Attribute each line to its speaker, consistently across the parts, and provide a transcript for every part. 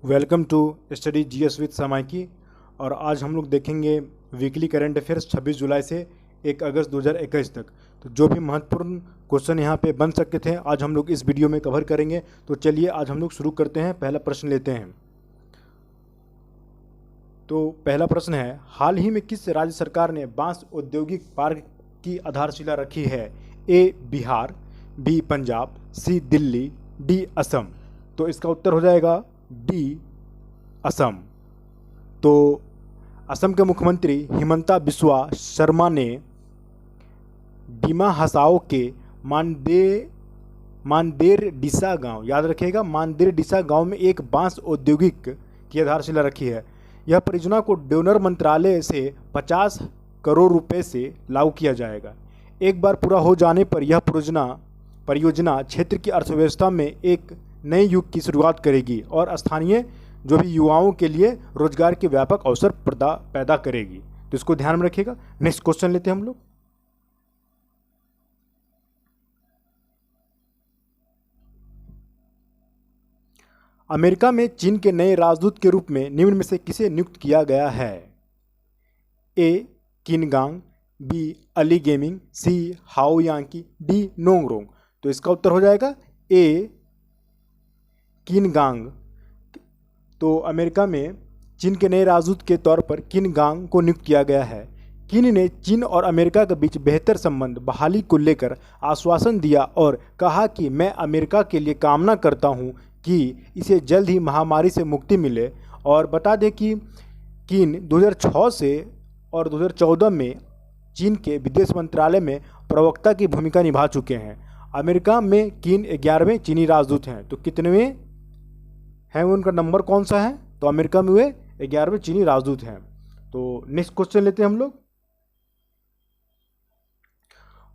Speaker 1: Welcome to study GS with समाइकी। और आज हम लोग देखेंगे वीकली करंट अफेयर्स 26 जुलाई से 1 अगस्त 2021 तक। तो जो भी महत्वपूर्ण क्वेश्चन यहाँ पे बन सकते थे आज हम लोग इस वीडियो में कवर करेंगे। तो चलिए आज हम लोग शुरू करते हैं। पहला प्रश्न लेते हैं। तो पहला प्रश्न है, हाल ही में किस राज्य सरकार ने बांस औद्योगिक पार्क की आधारशिला रखी है? ए बिहार, बी पंजाब, सी दिल्ली, डी असम। तो इसका उत्तर हो जाएगा डी असम। तो असम के मुख्यमंत्री हिमंता बिस्वा शर्मा ने डिमा हसाओ के मानदेर डिसा गांव, याद रखिएगा, मानदेर डिसा गांव में एक बांस औद्योगिक की आधारशिला रखी है। यह परियोजना को डोनर मंत्रालय से 50 करोड़ रुपए से लागू किया जाएगा। एक बार पूरा हो जाने पर यह परियोजना क्षेत्र की अर्थव्यवस्था में एक नए युग की शुरुआत करेगी और स्थानीय जो भी युवाओं के लिए रोजगार के व्यापक अवसर पैदा करेगी। तो इसको ध्यान में रखिएगा। नेक्स्ट क्वेश्चन लेते हैं हम लोग। अमेरिका में चीन के नए राजदूत के रूप में निम्न में से किसे नियुक्त किया गया है? ए किनगांग, बी अली गेमिंग, सी हाओ यांकी, डी नोंगरोंग। तो इसका उत्तर हो जाएगा ए किनगांग। तो अमेरिका में चीन के नए राजदूत के तौर पर किनगांग को नियुक्त किया गया है। किन ने चीन और अमेरिका के बीच बेहतर संबंध बहाली को लेकर आश्वासन दिया और कहा कि मैं अमेरिका के लिए कामना करता हूं कि इसे जल्द ही महामारी से मुक्ति मिले। और बता दें कि किन 2006 से और 2014 में चीन के विदेश मंत्रालय में प्रवक्ता की भूमिका निभा चुके हैं। अमेरिका में किन 11वें चीनी राजदूत हैं। तो कितनेवें हैं, उनका नंबर कौन सा है? तो अमेरिका में वे 11वें चीनी राजदूत हैं। तो नेक्स्ट क्वेश्चन लेते हैं हम लोग।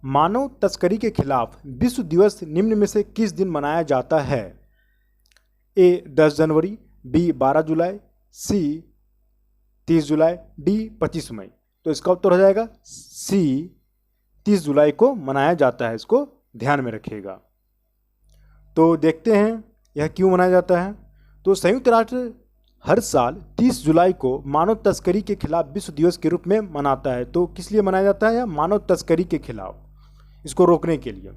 Speaker 1: मानव तस्करी के खिलाफ विश्व दिवस निम्न में से किस दिन मनाया जाता है? ए 10 जनवरी, बी 12 जुलाई, सी 30 जुलाई, डी 25 मई। तो इसका उत्तर हो जाएगा सी 30 जुलाई को मनाया जाता है। इसको ध्यान में रखिएगा। तो देखते हैं यह क्यों मनाया जाता है। तो संयुक्त राष्ट्र हर साल 30 जुलाई को मानव तस्करी के खिलाफ विश्व दिवस के रूप में मनाता है। तो किस लिए मनाया जाता है? मानव तस्करी के खिलाफ, इसको रोकने के लिए।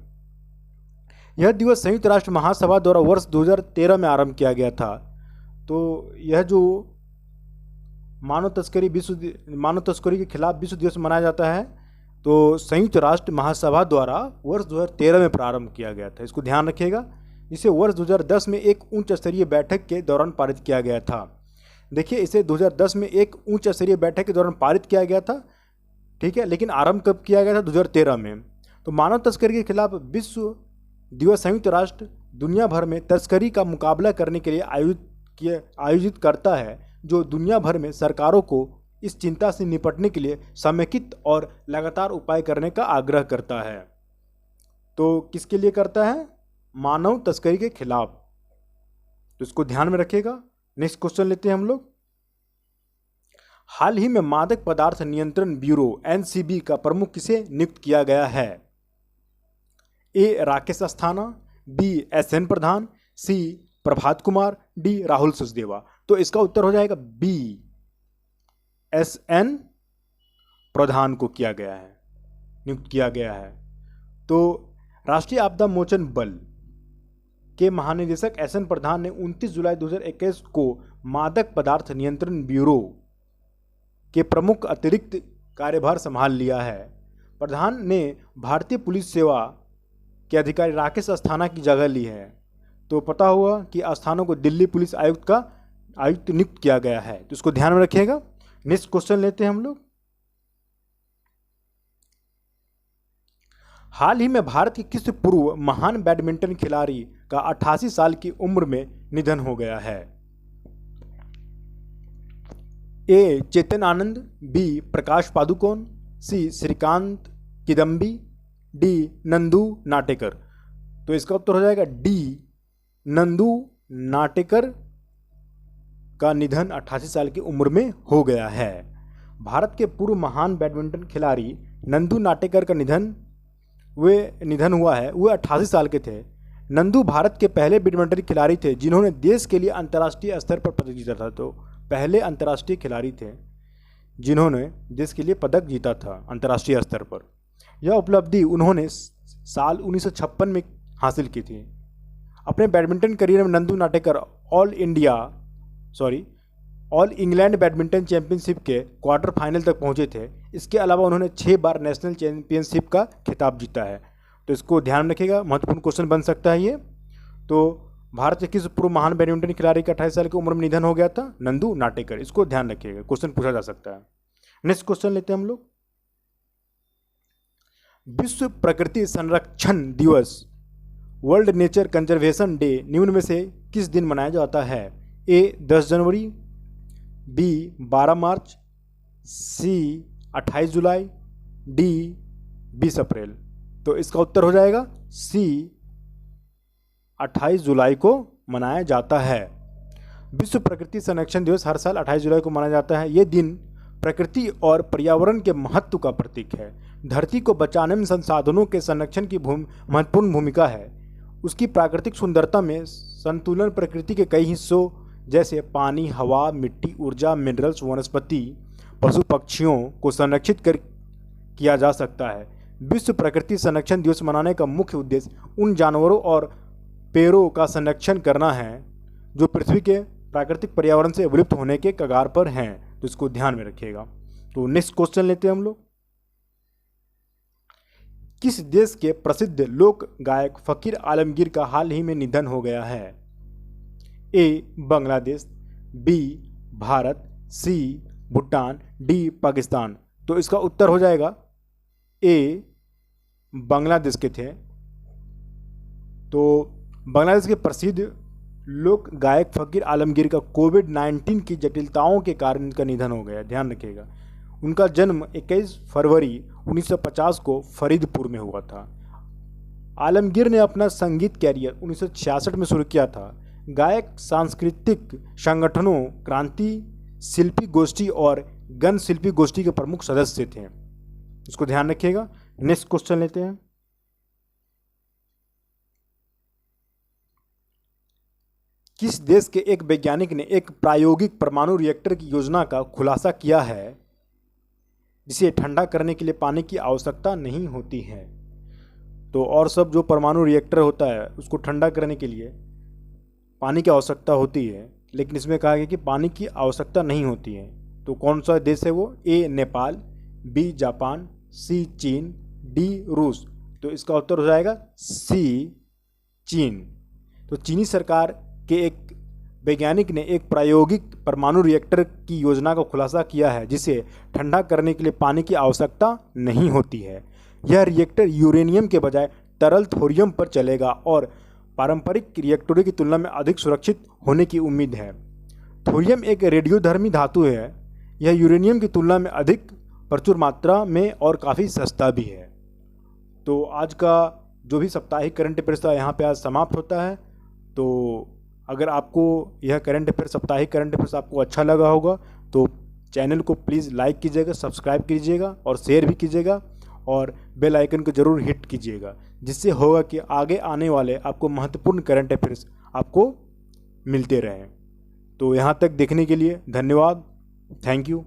Speaker 1: यह दिवस संयुक्त राष्ट्र महासभा द्वारा वर्ष 2013 में आरंभ किया गया था। तो यह जो मानव तस्करी के खिलाफ विश्व दिवस मनाया जाता है, तो संयुक्त राष्ट्र महासभा द्वारा वर्ष 2013 में प्रारंभ किया गया था। इसको ध्यान रखिएगा। इसे वर्ष 2010 में एक उच्च स्तरीय बैठक के दौरान पारित किया गया था। देखिए, इसे 2010 में एक उच्च स्तरीय बैठक के दौरान पारित किया गया था, ठीक है, लेकिन आरंभ कब किया गया था? 2013 में। तो मानव तस्करी के खिलाफ विश्व दिवस संयुक्त राष्ट्र दुनिया भर में तस्करी का मुकाबला करने के लिए आयोजित करता है, जो दुनिया भर में सरकारों को इस चिंता से निपटने के लिए समेकित और लगातार उपाय करने का आग्रह करता है। तो किसके लिए करता है? मानव तस्करी के खिलाफ। तो इसको ध्यान में रखिएगा। नेक्स्ट क्वेश्चन लेते हैं हम लोग। हाल ही में मादक पदार्थ नियंत्रण ब्यूरो एनसीबी का प्रमुख किसे नियुक्त किया गया है? ए राकेश अस्थाना, बी एसएन प्रधान, सी प्रभात कुमार, डी राहुल सचदेवा। तो इसका उत्तर हो जाएगा बी एसएन प्रधान को नियुक्त किया गया है। तो राष्ट्रीय आपदा मोचन बल के महानिदेशक एसएन प्रधान ने 29 जुलाई 2021 को मादक पदार्थ नियंत्रण ब्यूरो के प्रमुख अतिरिक्त कार्यभार संभाल लिया है। प्रधान ने भारतीय पुलिस सेवा के अधिकारी राकेश अस्थाना की जगह ली है। तो पता हुआ कि अस्थाना को दिल्ली पुलिस आयुक्त नियुक्त किया गया है। तो इसको ध्यान में रखिएगा। नेक्स्ट क्वेश्चन लेते हैं हम लोग। हाल ही में भारत के किस पूर्व महान बैडमिंटन खिलाड़ी का 88 साल की उम्र में निधन हो गया है? ए चेतन आनंद, बी प्रकाश पादुकोण, सी श्रीकांत किदम्बी, डी नंदू नाटेकर। तो इसका उत्तर हो जाएगा डी नंदू नाटेकर का निधन 88 साल की उम्र में हो गया है। भारत के पूर्व महान बैडमिंटन खिलाड़ी नंदू नाटेकर का निधन हुआ है। वे 88 साल के थे, नंदू भारत के पहले बैडमिंटन खिलाड़ी थे जिन्होंने देश के लिए अंतर्राष्ट्रीय स्तर पर पदक जीता था। तो पहले अंतर्राष्ट्रीय खिलाड़ी थे जिन्होंने देश के लिए पदक जीता था अंतर्राष्ट्रीय स्तर पर। यह उपलब्धि उन्होंने साल 1956 में हासिल की थी। अपने बैडमिंटन करियर में Nandu Natekar all England badminton championship के क्वार्टर फाइनल तक पहुंचे थे। इसके अलावा उन्होंने 6 बार नेशनल चैंपियनशिप का खिताब जीता है। तो इसको ध्यान रखिएगा, महत्वपूर्ण क्वेश्चन बन सकता है ये। तो भारत के किस पूर्व महान बैडमिंटन खिलाड़ी का 28 साल की उम्र में निधन हो गया था? नंदू नाटेकर। इसको ध्यान रखिएगा, क्वेश्चन पूछा जा सकता है। नेक्स्ट क्वेश्चन लेते हैं हम लोग। विश्व प्रकृति संरक्षण दिवस वर्ल्ड नेचर कंजर्वेशन डे निम्न में से किस दिन मनाया जाता है? ए 10 जनवरी, बी 12 मार्च, सी 28 जुलाई, डी 20 अप्रैल। तो इसका उत्तर हो जाएगा सी 28 जुलाई को मनाया जाता है। विश्व प्रकृति संरक्षण दिवस हर साल 28 जुलाई को मनाया जाता है। ये दिन प्रकृति और पर्यावरण के महत्व का प्रतीक है। धरती को बचाने में संसाधनों के संरक्षण की महत्वपूर्ण भूमिका है। उसकी प्राकृतिक सुंदरता में संतुलन प्रकृति के कई हिस्सों जैसे पानी, हवा, मिट्टी, ऊर्जा, मिनरल्स, वनस्पति, पशु पक्षियों को संरक्षित किया जा सकता है। विश्व प्रकृति संरक्षण दिवस मनाने का मुख्य उद्देश्य उन जानवरों और पेड़ों का संरक्षण करना है जो पृथ्वी के प्राकृतिक पर्यावरण से विलुप्त होने के कगार पर हैं। तो इसको ध्यान में रखिएगा। तो नेक्स्ट क्वेश्चन लेते हैं हम लोग। किस देश के प्रसिद्ध लोक गायक फकीर आलमगीर का हाल ही में निधन हो गया है? ए बांग्लादेश, बी भारत, सी भूटान, डी पाकिस्तान। तो इसका उत्तर हो जाएगा ए बांग्लादेश के थे। तो बांग्लादेश के प्रसिद्ध लोक गायक फकीर आलमगीर का कोविड-19 की जटिलताओं के कारण इनका निधन हो गया, ध्यान रखिएगा। उनका जन्म 21 फरवरी 1950 को फरीदपुर में हुआ था। आलमगीर ने अपना संगीत कैरियर 1966 में शुरू किया था। गायक सांस्कृतिक संगठनों, क्रांति शिल्पी गोष्ठी और गण शिल्पी गोष्ठी के प्रमुख सदस्य थे। इसको ध्यान रखिएगा। नेक्स्ट क्वेश्चन लेते हैं। किस देश के एक वैज्ञानिक ने एक प्रायोगिक परमाणु रिएक्टर की योजना का खुलासा किया है जिसे ठंडा करने के लिए पानी की आवश्यकता नहीं होती है? तो और सब जो परमाणु रिएक्टर होता है उसको ठंडा करने के लिए पानी की आवश्यकता होती है, लेकिन इसमें कहा गया कि पानी की आवश्यकता नहीं होती है। तो कौन सा देश है वो? ए नेपाल, बी जापान, सी चीन, डी रूस। तो इसका उत्तर हो जाएगा सी चीन। तो चीनी सरकार के एक वैज्ञानिक ने एक प्रायोगिक परमाणु रिएक्टर की योजना का खुलासा किया है जिसे ठंडा करने के लिए पानी की आवश्यकता नहीं होती है। यह रिएक्टर यूरेनियम के बजाय तरल थोरियम पर चलेगा और पारंपरिक रिएक्टरों की तुलना में अधिक सुरक्षित होने की उम्मीद है। थोरियम एक रेडियोधर्मी धातु है। यह यूरेनियम की तुलना में अधिक प्रचुर मात्रा में और काफ़ी सस्ता भी है। तो आज का जो भी साप्ताहिक करंट अफेयर्स था यहाँ पे आज समाप्त होता है। तो अगर आपको यह करंट अफेयर साप्ताहिक करंट अफेयर्स आपको अच्छा लगा होगा तो चैनल को प्लीज़ लाइक कीजिएगा, सब्सक्राइब कीजिएगा और शेयर भी कीजिएगा और बेल आइकन को ज़रूर हिट कीजिएगा, जिससे होगा कि आगे आने वाले आपको महत्वपूर्ण करंट अफेयर्स आपको मिलते रहें। तो यहाँ तक देखने के लिए धन्यवाद। Thank you.